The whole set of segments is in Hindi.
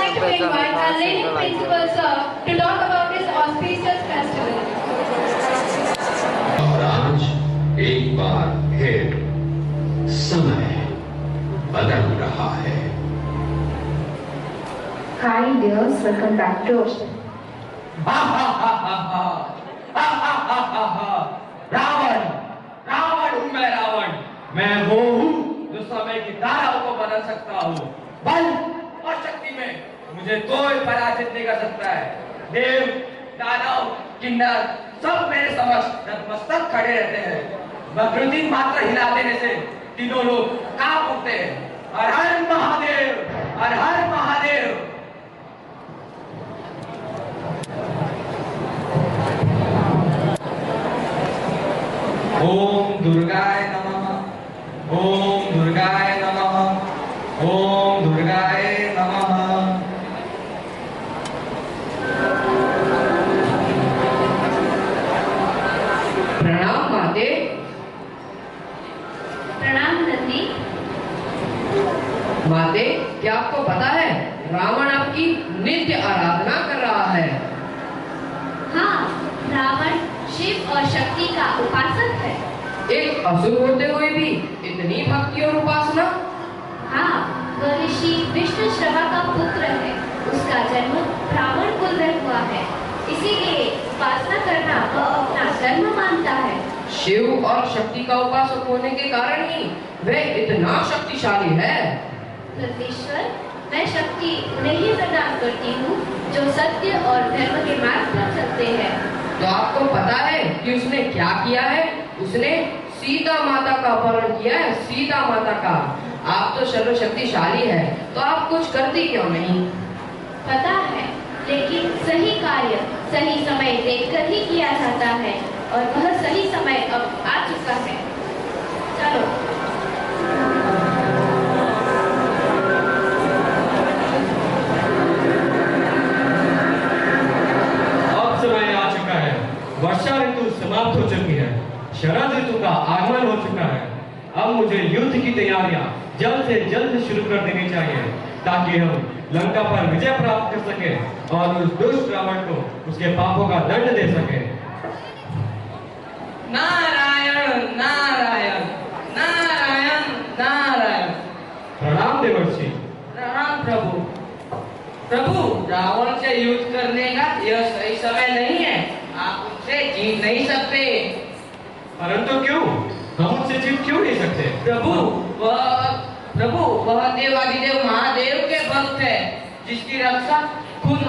like to invite our lady principal sir to talk about this auspicious festival. और आज एक बार फिर समय बदल रहा है। Hi dears, welcome back to Ravan Ravan हूँ मैं रावण। मैं वो हूँ जो समय की धाराओं को बदल सकता हूँ। बल और शक्ति में मुझे कोई पराजित नहीं कर सकता है। देव दानव किन्नर सब मेरे समक्ष नतमस्तक खड़े रहते हैं। प्रकृति मात्र हिला देने से तीनों लोग कांप उठते हैं। हर हर महादेव, हर हर महादेव। ओम दुर्गाय नमः, ओम दुर्गाय नमः, ओम दुर्गाय नमः। प्रणाम माते। प्रणाम नंदी। माते, क्या आपको पता है रावण आपकी नित्य आराधना कर रहा है? हाँ, रावण शिव और शक्ति का उपासक है। एक असुर होते हुए भी इतनी भक्ति और उपासना? हाँ, वह ऋषि विष्णु श्रवा का पुत्र है। उसका जन्म ब्राह्मण कुल में हुआ है, इसीलिए उपासना करना वह अपना धर्म मानता है। शिव और शक्ति का उपासक होने के कारण ही वह इतना शक्तिशाली है। नंदीश्वर, मैं शक्ति उन्हें ही प्रदान करती हूँ जो सत्य और धर्म के मार्ग पर चलते हैं। तो आपको पता है कि उसने क्या किया है? उसने सीता माता का अपहरण किया है। सीता माता का। आप तो सर्वशक्तिशाली है, तो आप कुछ करती क्यों नहीं? पता है, लेकिन सही कार्य सही समय देखकर ही किया जाता है और वह सही समय अब आ चुका है। चलो। अब समय आ चुका है। वर्षा ऋतु समाप्त हो चुकी है। शरद ऋतु का आगमन हो चुका है। अब मुझे युद्ध की तैयारियां जल्द से जल्द शुरू कर देनी चाहिए ताकि हम लंका पर विजय प्राप्त कर सके और उस दुष्ट रावण को उसके पापों का दंड दे सके। नारायण नारायण नारायण नारायण। प्रणाम देवर्षि। प्रणाम प्रभु। प्रभु, रावण से युद्ध करने का यह सही समय नहीं है। आप उससे जीत नहीं सकते। परंतु क्यों? हम उससे जीत क्यों नहीं सकते? प्रभु वह देवादिदेव महादेव के भक्त है, जिसकी रक्षा खुद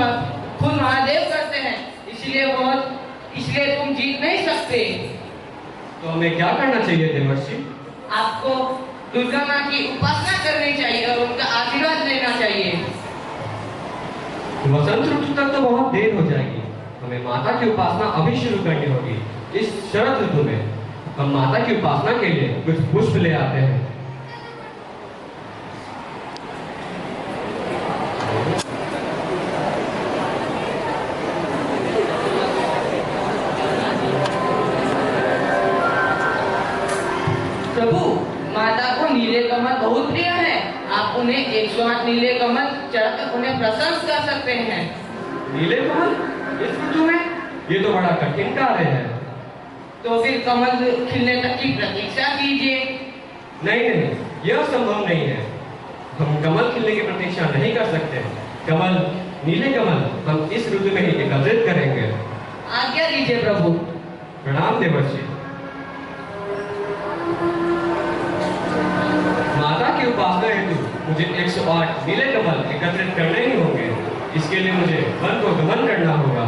महादेव करते हैं। इसलिए तुम जीत नहीं सकते। तो हमें क्या करना चाहिए देवर्षि? आपको दुर्गा माँ की उपासना करनी चाहिए और उनका आशीर्वाद लेना चाहिए। वसंत ऋतु तक तो बहुत देर हो जाएगी। हमें माता की उपासना अभी शुरू करनी होगी। इस शरद ऋतु में हम माता की उपासना के लिए कुछ पुष्प ले आते हैं। प्रभु, माता को नीले कमल बहुत प्रिय है। आप उन्हें 108 नीले कमल चढ़कर उन्हें प्रसन्न कर सकते हैं। नीले कमल इस ऋतु में? ये तो बड़ा कठिन कार्य है। तो फिर कमल खिलने तक की प्रतीक्षा कीजिए। नहीं, यह संभव नहीं है। हम कमल खिलने की प्रतीक्षा नहीं कर सकते। नीले कमल हम इस ऋतु में ही एकत्रित करेंगे। आज्ञा दीजिए प्रभु। प्रणाम देवर्षि। माता की उपासना हेतु मुझे 108 नीले कमल एकत्रित करने ही होंगे। इसके लिए मुझे वन को गमन करना होगा।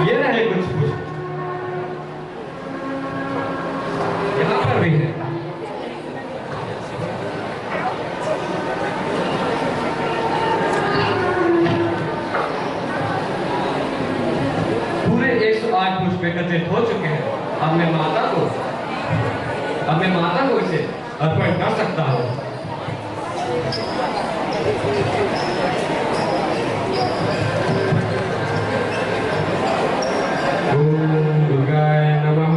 ये रहे कुछ पुष्प। यहाँ पर भी है। पूरे 108 पुष्प एकत्रित हो चुके हैं। अब मैं माता को इसे अर्पण कर सकता हूँ। ओम दुर्गाय नमः,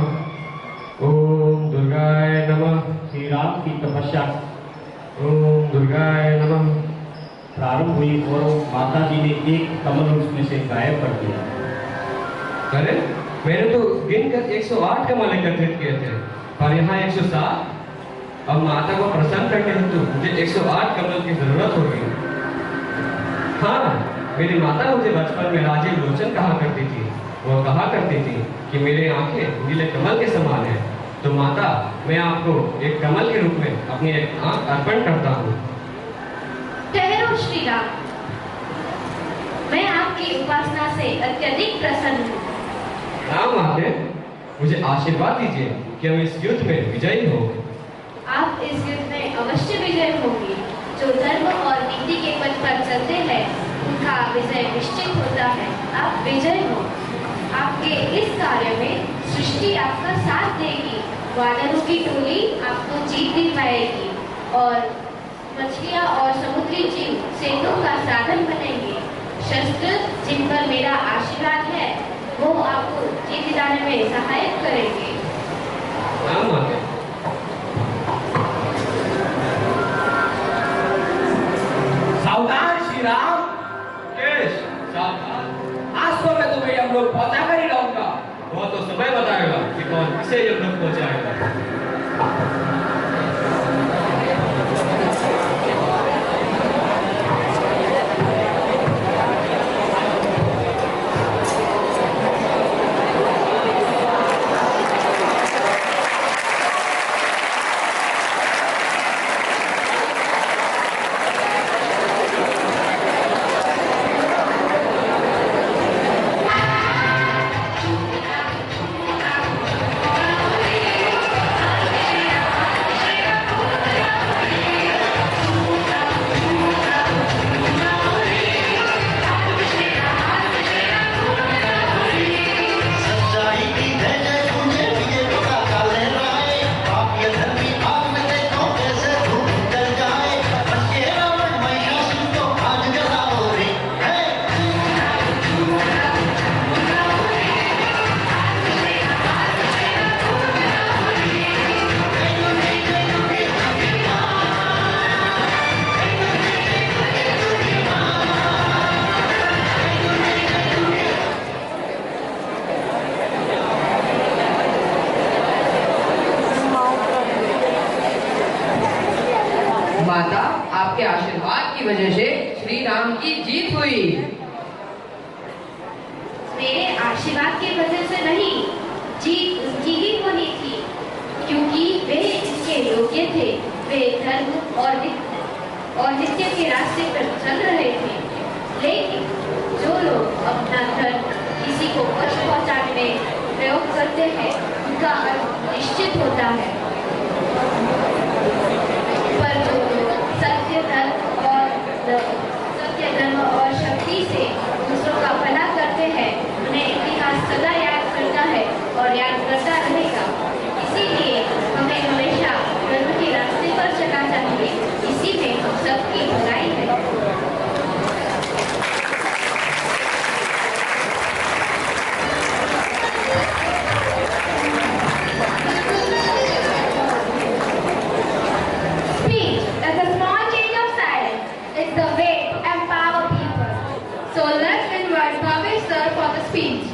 पश्चात ओम दुर्गाय नमः। प्रारंभ हुई और माता जी ने एक कमल उसमें से गायब कर दिया। अरे मैंने तो गिनकर 108 कमल एकत्रित किए थे, पर यहाँ 107। अब माता को प्रसन्न करने हेतु मुझे 108 कमल की जरूरत होगी। हाँ, मेरी माता मुझे बचपन में राजीव लोचन कहा करती थी। वो कहा करती थी कि मेरी आंखें नीले कमल के समान है। तो माता, मैं आपको एक कमल के रूप में अपनी एक आंख अर्पण करता हूँ। ठहरो श्री राम, मैं आपकी उपासना से अत्यधिक प्रसन्न हूँ। राम माते, मुझे आशीर्वाद दीजिए कि हम इस युद्ध में विजयी हो। आप इस युद्ध में अवश्य विजय होंगे। जो धर्म और नीति के पथ पर चलते हैं उनका विजय निश्चित होता है। आप विजय हो। आपके इस कार्य में सृष्टि आपका साथ देगी। वानरों की टोली आपको जीत दिलवाएगी और मछलियाँ और समुद्री जीव सेतु का साधन बनेंगे। शस्त्र जिन पर मेरा आशीर्वाद है वो आपको जीत दिलाने में सहायक करेंगे। राम माते, सावधान श्री राम। केश, सावधान। आज तो मैं तुम्हें हम लोग पहुंचा कर ही रहूंगा। वो तो समय बताएगा कि कौन किसे ये लोग पहुंचाएगा। माता, आपके आशीर्वाद की वजह से श्री राम की जीत हुई। मेरे आशीर्वाद की वजह से नहीं, जीत उनकी ही होनी थी, क्योंकि वे इसके योग्य थे। वे धर्म और नित्य के रास्ते पर चल रहे थे। लेकिन जो लोग अपना धर्म किसी को कष्ट पहुंचाने में प्रयोग करते हैं उनका अंत निश्चित होता है। पर जो लोग सत्य धर्म और शक्ति से दूसरों का भला करते हैं उन्हें इतिहास सदा याद करता है और याद करता रहेगा। इसीलिए हमें हमेशा धर्म के रास्ते पर चलना चाहिए। इसी में हम सबकी भलाई है। Speech is a small change of silence. It's the way to empower people. So let's invite Bhavesh sir for the speech.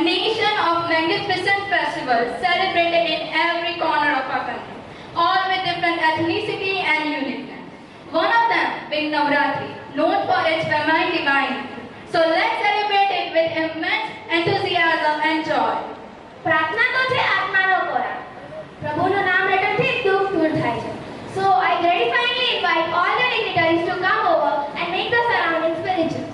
a nation of magnificent festivals celebrated in every corner of our country, all with different ethnicity and uniqueness. One of them being Navratri, known for its feminine divinity. So let's celebrate it with immense enthusiasm and joy. પ્રાર્થના તો છે આત્માનો ખોરાક. પ્રભુનું નામ રટણથી દુઃખ દૂર થાય છે. So I gratifyingly invite all the dignitaries to come over and make the surroundings spiritual.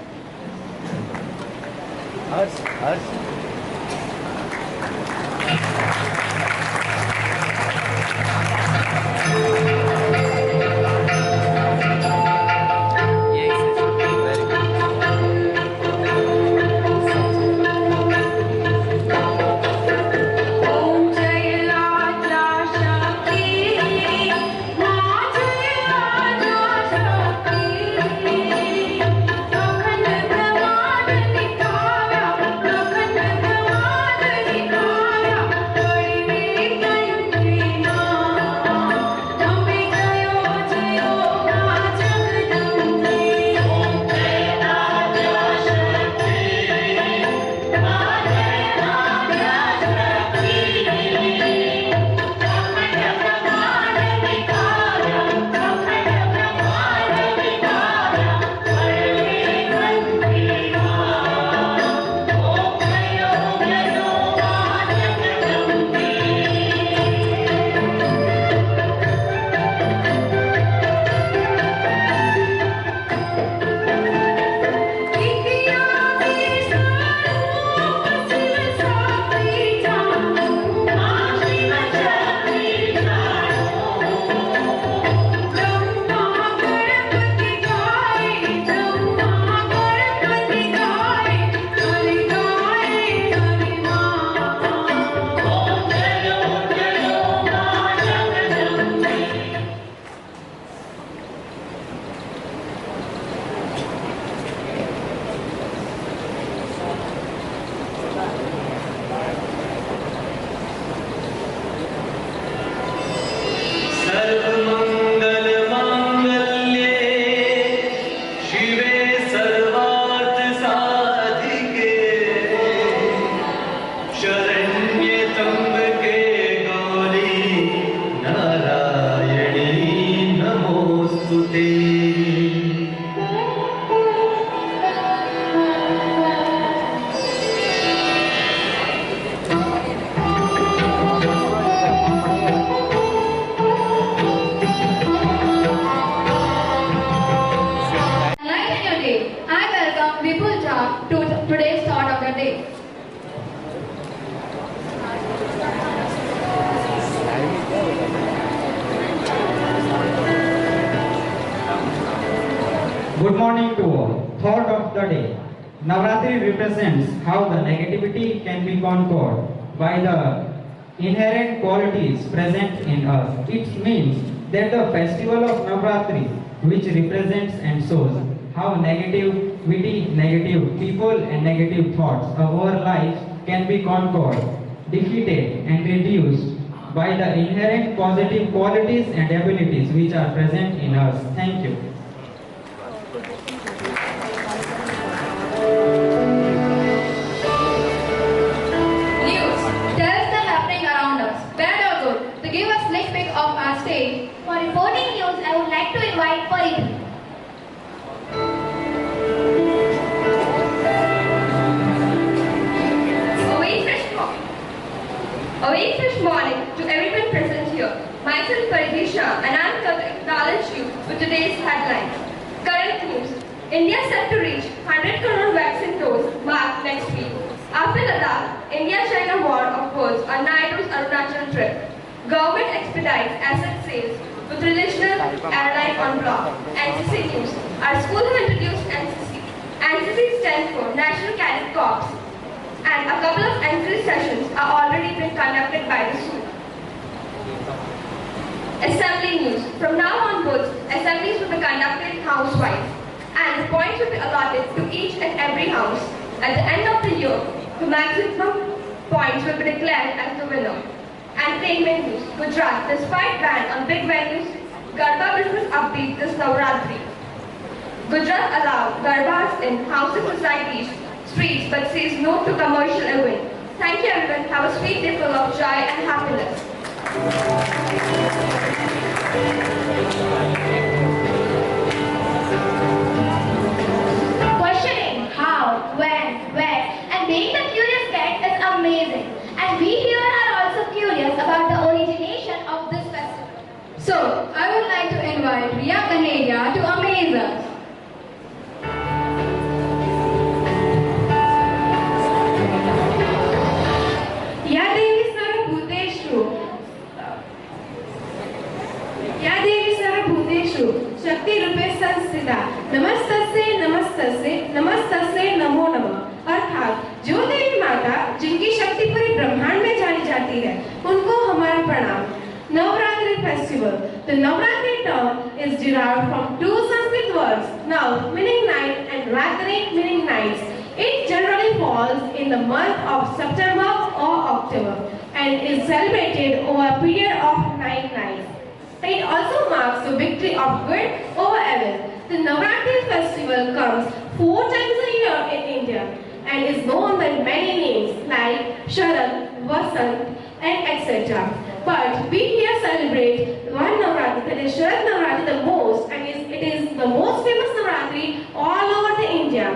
Good morning to all. Thought of the day. Navratri represents how the negativity can be conquered by the inherent qualities present in us. It means that the festival of Navratri, which represents and shows how negativity, negative people and negative thoughts of our lives can be conquered, defeated and reduced by the inherent positive qualities and abilities which are present in us. Thank you. News tells the happening around us, bad or good. To give a sneak peek of our stage, For reporting news, I would like to invite Farid. A very fresh morning to everyone present here. Myself Paridisha and I am here to acknowledge you with today's headlines. Current news. India set to reach 100 crore vaccine dose mark next week. After Ladakh, India-China war of words on Naidu's Arunachal trip. Government expedites asset sales with traditional airline on block. NCC news. Our school have introduced NCC. NCC stands for National Cadet Corps. And a couple of NCC sessions are already being conducted by the school. Assembly news. From now onwards, assemblies will be conducted house-wise, and points will be allotted to each and every house. At the end of the year, the maximum points will be declared as the winner. Entertainment news. Gujarat, despite ban on big venues, Garba business upbeat this Navratri. Gujarat allowed Garbas in housing societies, streets, but says no to commercial events. sweet ripple of joy and happiness. Questioning how, when, where, and being the curious cat is amazing. And we here are also curious about the origination of this festival. So, I would like to invite Riya Kaneria to amaze us. या देवी सर्वभूतेषु शक्तिरूपे संस्थिता नमस्तस्यै नमो नमः। अर्थात जो देवी माता जिनकी शक्ति पूरे ब्रह्मांड में जानी जाती है उनको हमारा प्रणाम। Navratri festival. The Navratri term is derived from two Sanskrit words, Nav meaning night and Ratri meaning nights. It generally falls in the month of September or October and is celebrated over a period of 9 nights. It also marks the victory of good over evil. The Navratri festival comes 4 times a year in India and is known by many names like Sharad, Vasant, and etc. But we here celebrate one Navratri, that is Sharad Navratri, the most, and it is the most famous Navratri all over the India.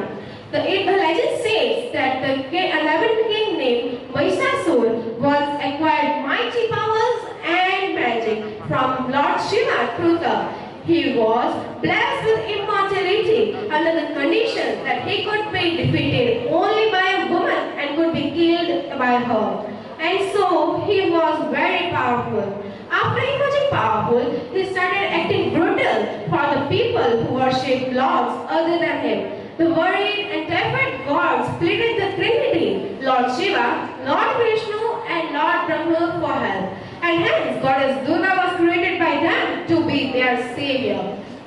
The legend says that the 11th king named Mahishasur once acquired mighty powers and magic from Lord Shiva through the. He was blessed with immortality under the condition that he could be defeated only by a woman and could be killed by her. And so he was very powerful. After he became powerful, he started acting brutal for the people who worshipped lords other than him. The worried and terrified gods pleaded the Trinity, Lord Shiva, Lord Vishnu, and Lord Brahma for help. And hence Goddess Durga was created by them to be their savior.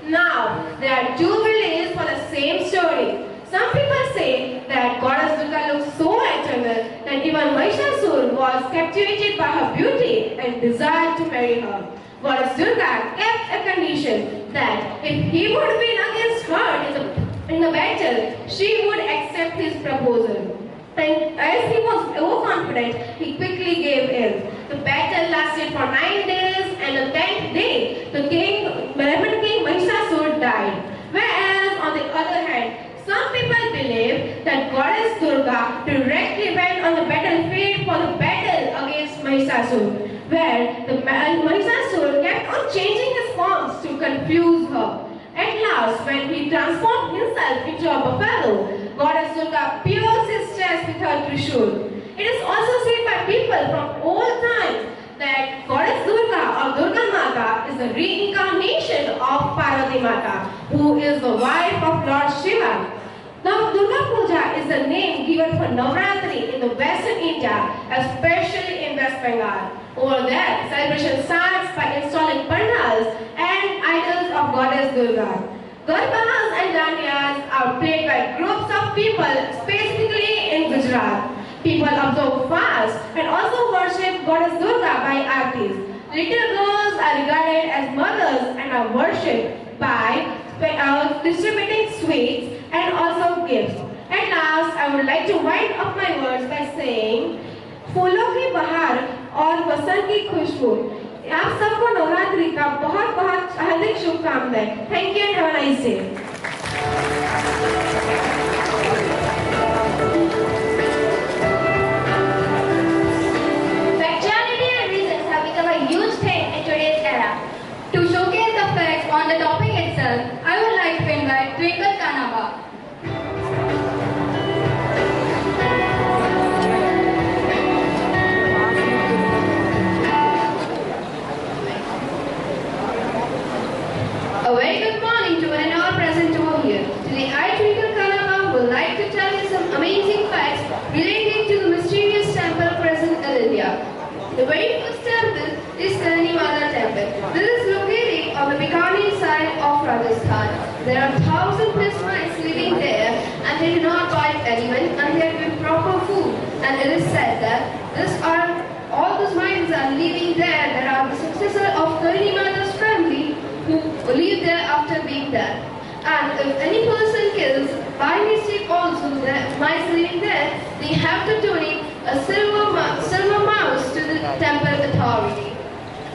Now, there are two beliefs for the same story. Some people say that Goddess Durga looks so eternal that even Mahishasur was captivated by her beauty and desired to marry her. Goddess Durga kept a condition that if he would win against her in the battle, she would accept his proposal. And as he was overconfident, he quickly gave in. The battle lasted for 9 days, and the 10th day, the Brahmin king Mahishasur died. Whereas, on the other hand, some people believe that Goddess Durga directly went on the battlefield for the battle against Mahishasur, where the Mahishasur kept on changing his forms to confuse her. At last, when he transformed himself into a buffalo, Goddess Durga pierced his chest with her trishul. It is also said by people from old times that Goddess Durga or Durga Mata is the reincarnation of Parvati Mata, who is the wife of Lord Shiva. Now, Durga Puja is the name given for Navratri in the Western India, especially in West Bengal. Over there, celebration starts by installing pandals and idols of Goddess Durga. Garbas and Dandiyas are played by groups of people, specifically in Gujarat. People observe fast and also worship Goddess Durga by aartis. Little girls are regarded as mothers and are worshipped by distributing sweets and also gifts. At last, I would like to wind up my words by saying, फूलों की बहार और बसंत की खुशबू। आप सबको नवरात्रि का बहुत बहुत हार्दिक शुभकामनाएं। Thank you and have a nice day. Factuality and reasons have become a huge thing in today's era. To showcase the facts on the topic itself, I would like to invite Twinkle Kanaba. A very good morning to one and all present over here. Today I, Twinkle Kanaba, would like to tell you some amazing facts relating to the mysterious temple present in India. The very first temple is Karni Mata temple. This is located on the Bikaner side of Rajasthan. There are 1,000+ mice living there and they do not bite anyone and they are given proper food. And it is said that all those mice are living there that are the successor of Karni Mata's family who live there after being dead. And if any person kills by mistake also the mice living there, they have to donate a silver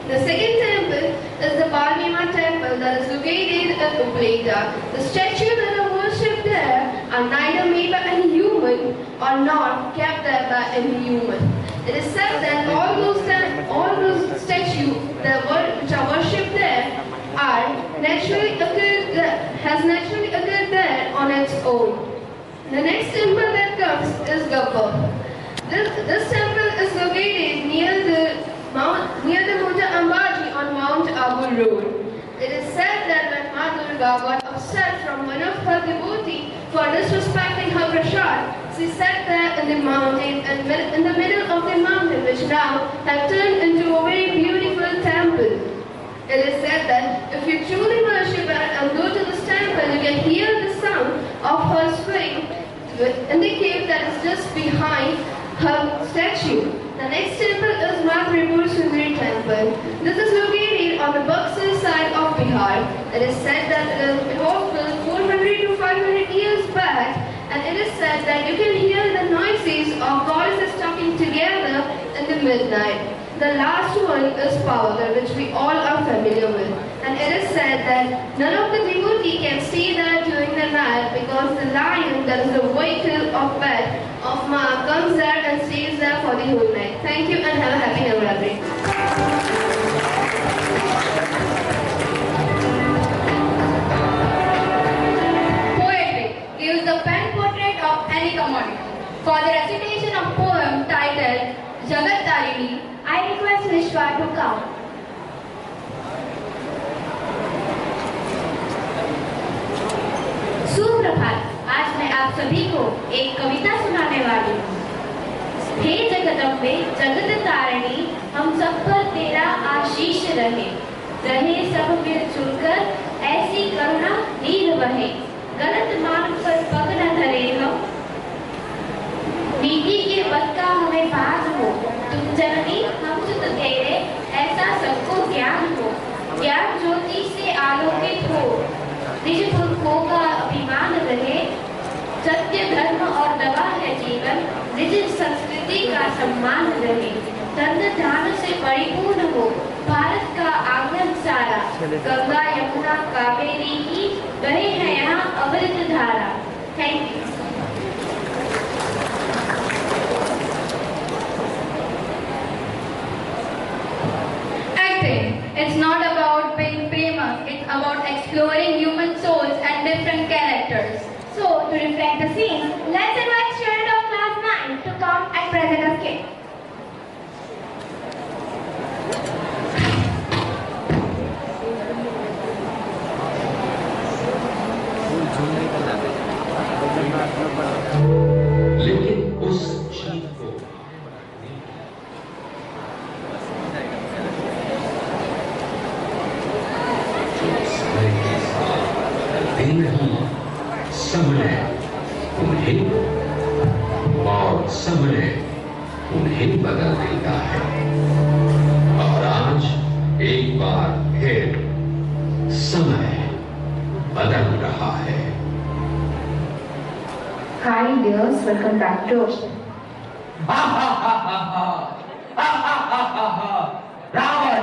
The second temple is the Balmima temple that is located at Upleda. The statues that are worshipped there are neither made by any human or not kept there by any human. It is said that all those statues which are worshipped there has naturally occurred there on its own. The next temple that comes is Gabbar. This temple is located near the Mount Ambaji on Mount Abu Road. It is said that when Ma Durga got upset from one of her devotees for disrespecting her prasad, she sat there in the mountain and in the middle of the mountain, which now have turned into a very beautiful temple. It is said that if you truly worship her and go to this temple, you can hear the sound of her spring in the cave that is just behind her statue. The next temple is Matripur Sundari temple. This is located on the Buxar side of Bihar. It is said that it was built 400 to 500 years back, and it is said that you can hear the noises of goddesses talking together in the midnight. The last one is Pavagar, which we all are familiar with. And it is said that none of the devotees can stay there during the night because the lion, that is the vehicle of pet of Ma, comes there and stays there for the whole night. Thank you and have a happy Navratri. Poetry gives the pen portrait of any commodity. For the recitation of poem titled Jagat Tarini, I request Vishwa to come. सुप्रभात। आज मैं आप सभी को एक कविता सुनाने वाली हूँ। हे जगदम्बे जगत तारिणी, हम सब पर तेरा आशीष रहे सब मिलजुल कर ऐसी करुणा नीर बहे, गलत मार्ग पर पग न धरे हम, नीति के बद का हमें बात हो, तुम जननी हम सुत तेरे ऐसा सबको ज्ञान हो, ज्ञान ज्योति से आलोकित हो, निज पुरखों का अभिमान रहे, सत्य धर्म और दवा है जीवन, निज संस्कृति का सम्मान रहे, धन ध्यान से परिपूर्ण हो भारत का आंगन सारा, गंगा यमुना कावेरी की बहे हैं यहाँ अमृत धारा। Thank you. It's not about being famous, it's about exploring human souls and different characters. So, to reflect the scene, let's invite students of class 9 to come and present a skit. लेकिन उस चीज को समय उन्हें और समय उन्हें बदल देता है, और आज एक बार फिर समय बदल रहा है। Hi dears, welcome back to Ravan,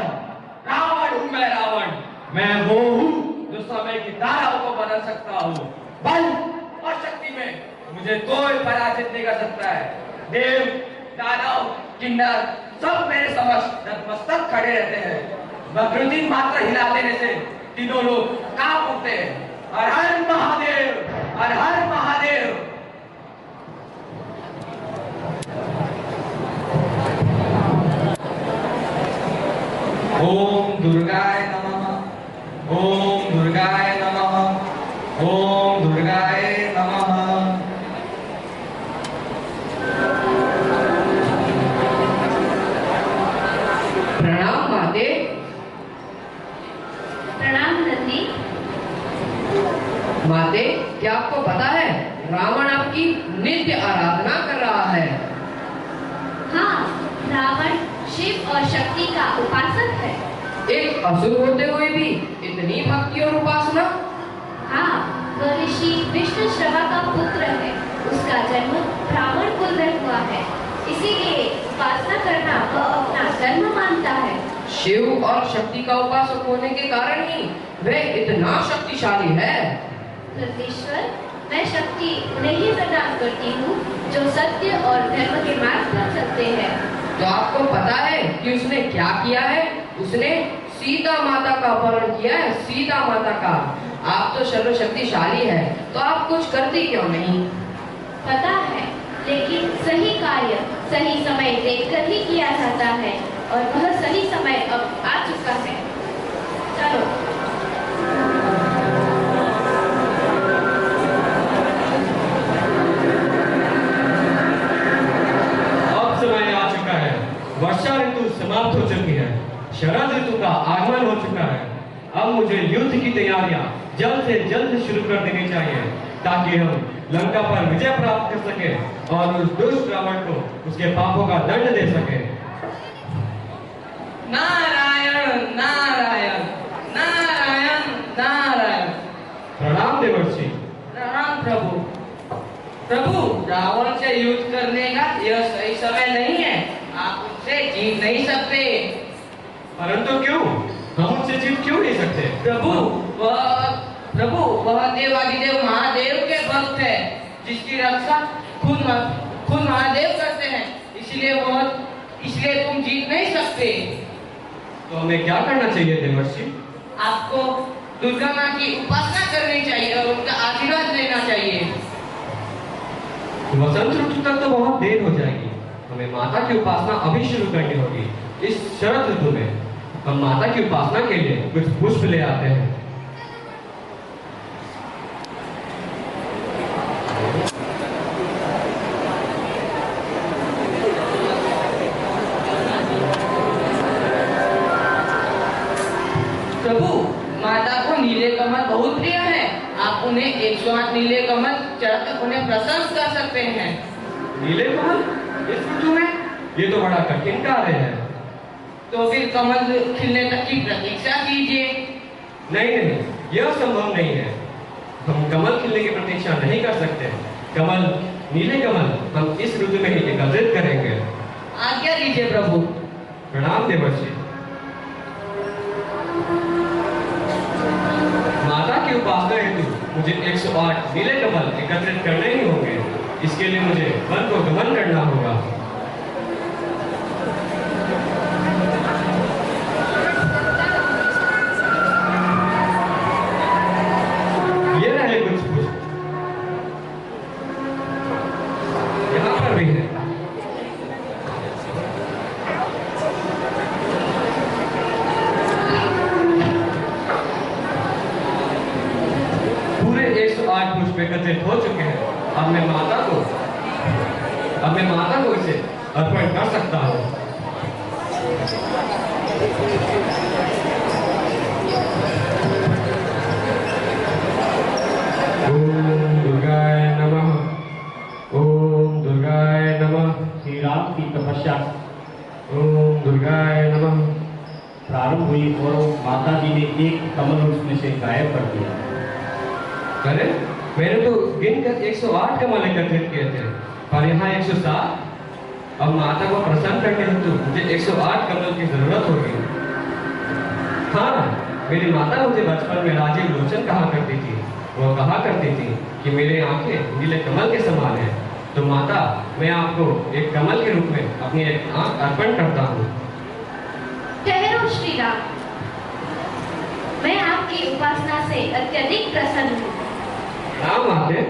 Ravan हूँ मैं, रावण। मैं वो हूँ जो समय की धाराओं को बदल सकता हूँ। बल और शक्ति में मुझे कोई पराजित नहीं कर सकता है। देव, दानव, किन्नर सब मेरे समक्ष नतमस्तक खड़े रहते हैं। प्रकृति मात्र हिला देने से तीनों लोग कांप उठते हैं। हर हर महादेव, हर हर महादेव। ओम दुर्गाय नमः, ओम दुर्गाय नमः, ओम दुर्गाय नमः। प्रणाम माते। प्रणाम नंदी। माते, क्या आपको पता है रावण आपकी नित्य आराधना कर रहा है? हाँ, रावण शिव और शक्ति का उपासक है। एक असुर होते हुए भी इतनी भक्ति और उपासना? हाँ, वह ऋषि विष्णु श्रवा का पुत्र है। उसका जन्म ब्राह्मण कुल में हुआ है, इसीलिए उपासना करना वह अपना धर्म मानता है। शिव और शक्ति का उपासक होने के कारण ही वह इतना शक्तिशाली है। नंदीश्वर, मैं शक्ति उन्हें ही प्रदान करती हूँ जो सत्य और धर्म के मार्ग पर चलते हैं। तो आपको पता है कि उसने क्या किया है? उसने सीता माता का अपहरण किया है, सीता माता का। आप तो सर्वशक्तिशाली है, तो आप कुछ करती क्यों नहीं? पता है, लेकिन सही कार्य सही समय देखकर ही किया जाता है और वह सही समय अब आ चुका है। चलो। अब समय आ चुका है, वर्षा ऋतु समाप्त हो चुकी है, शरद ऋतु का आगमन हो चुका है। अब मुझे युद्ध की तैयारियां जल्द से जल्द शुरू कर देनी चाहिए ताकि हम लंका पर विजय प्राप्त कर सके और उस दुष्ट रावण को उसके पापों का दंड दे सके। नारायण नारायण नारायण नारायण। प्रणाम देवर्षि। प्रणाम प्रभु। प्रभु, रावण से युद्ध करने का यह सही समय नहीं है, आप उससे जीत नहीं सकते। परंतु क्यों? हम उससे जीत क्यों नहीं सकते? प्रभु वह देवादिदेव महादेव के भक्त है, जिसकी रक्षा खुद महादेव करते हैं, इसलिए तुम जीत नहीं सकते। तो हमें क्या करना चाहिए देवर्षि? आपको दुर्गा माँ की उपासना करनी चाहिए और उनका आशीर्वाद लेना चाहिए। वसंत ऋतु तक तो बहुत देर हो जाएगी, हमें माता की उपासना अभी शुरू करनी होगी। इस शरद ऋतु में हम माता की उपासना के लिए कुछ पुष्प ले आते हैं। प्रभु, माता को नीले कमल बहुत प्रिय है, आप उन्हें 108 नीले कमल चढ़कर उन्हें प्रसन्न कर सकते हैं। नीले कमल इस ऋतु में? ये तो बड़ा कठिन कार्य है। तो फिर कमल खिलने तक की प्रतीक्षा कीजिए। नहीं, यह संभव नहीं है। हम कमल खिलने की प्रतीक्षा नहीं कर सकते। नीले कमल हम इस ऋतु में ही एकत्रित करेंगे। आज्ञा दीजिए प्रभु। प्रणाम देवर्षि। माता की उपासना हेतु मुझे 108 नीले कमल एकत्रित करने ही होंगे। इसके लिए मुझे वन को गमन करना होगा। ये रहे कुछ पुष्प, यहाँ पर भी है। पूरे 108 पुष्प एकत्रित हो चुके हैं। अब मैं माता को इसे अर्पण कर सकता हूँ। ओम दुर्गाय नमः। ओम दुर्गाय नमः। श्री राम की तपस्या ओम दुर्गाय नमः प्रारंभ हुई और माता जी ने एक कमल उसमें से गायब कर दिया। अरे, मैंने तो गिनकर 108 कमल एकत्रित किए थे, पर यहाँ 107। अब माता को प्रसन्न करने हेतु मुझे 108 कमल की जरूरत होगी। हाँ, मेरी माता मुझे बचपन में राजीव लोचन कहा करती थी। वो कहा करती थी कि मेरे आंखें नीले कमल के समान है। तो माता, मैं आपको एक कमल के रूप में अपनी एक आंख अर्पण करता हूँ। ठहरो श्री राम, मैं आपकी उपासना से अत्यधिक प्रसन्न हूँ। राम माते,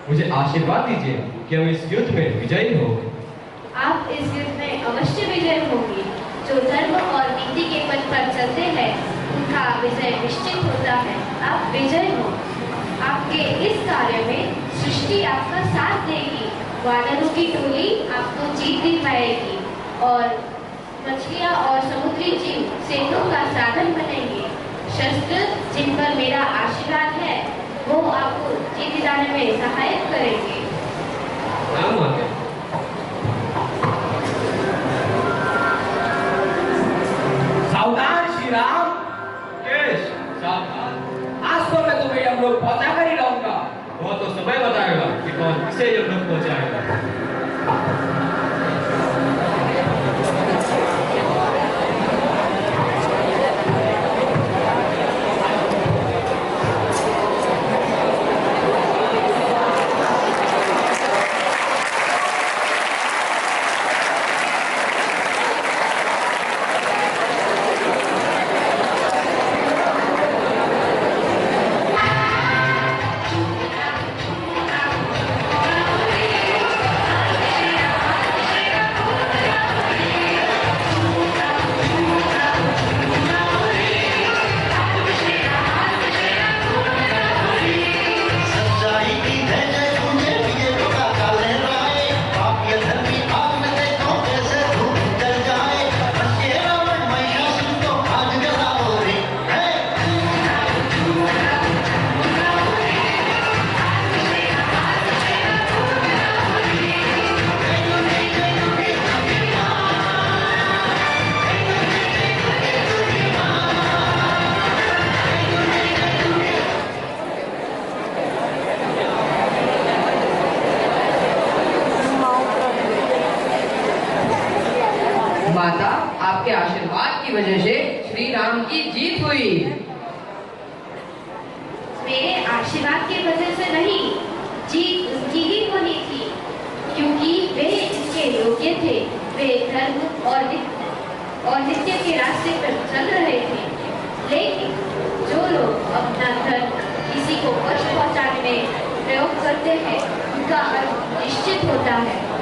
मुझे आशीर्वाद दीजिए कि हम इस युद्ध में विजयी हो। आप इस युद्ध में अवश्य विजय होंगे। जो धर्म और नीति के पथ पर चलते हैं उनका विजय निश्चित होता है। आप विजय हो। आपके इस कार्य में सृष्टि आपका साथ देगी। वानरों की टोली आपको जीत दिलवाएगी और मछलियाँ और समुद्री जीव सेतु का साधन बनेंगे। शस्त्र जिन पर मेरा आशीर्वाद है वो आपको जीत दिलाने में सहायक करेंगे। राम माते, सावधान श्री राम। केश, सावधान। आज तो मैं तुम्हें हम लोग पहुंचा कर ही रहूंगा। वो तो समय बताएगा कि कौन किसे ये लोग पहुंचाएगा। माता, आपके आशीर्वाद की वजह से श्री राम की जीत हुई। मेरे आशीर्वाद की वजह से नहीं, जीत उनकी ही होनी थी, क्योंकि वे इसके योग्य थे। वे धर्म और नित्य के रास्ते पर चल रहे थे। लेकिन जो लोग अपना धर्म किसी को कष्ट पहुंचाने में प्रयोग करते हैं, उनका अंत निश्चित होता है।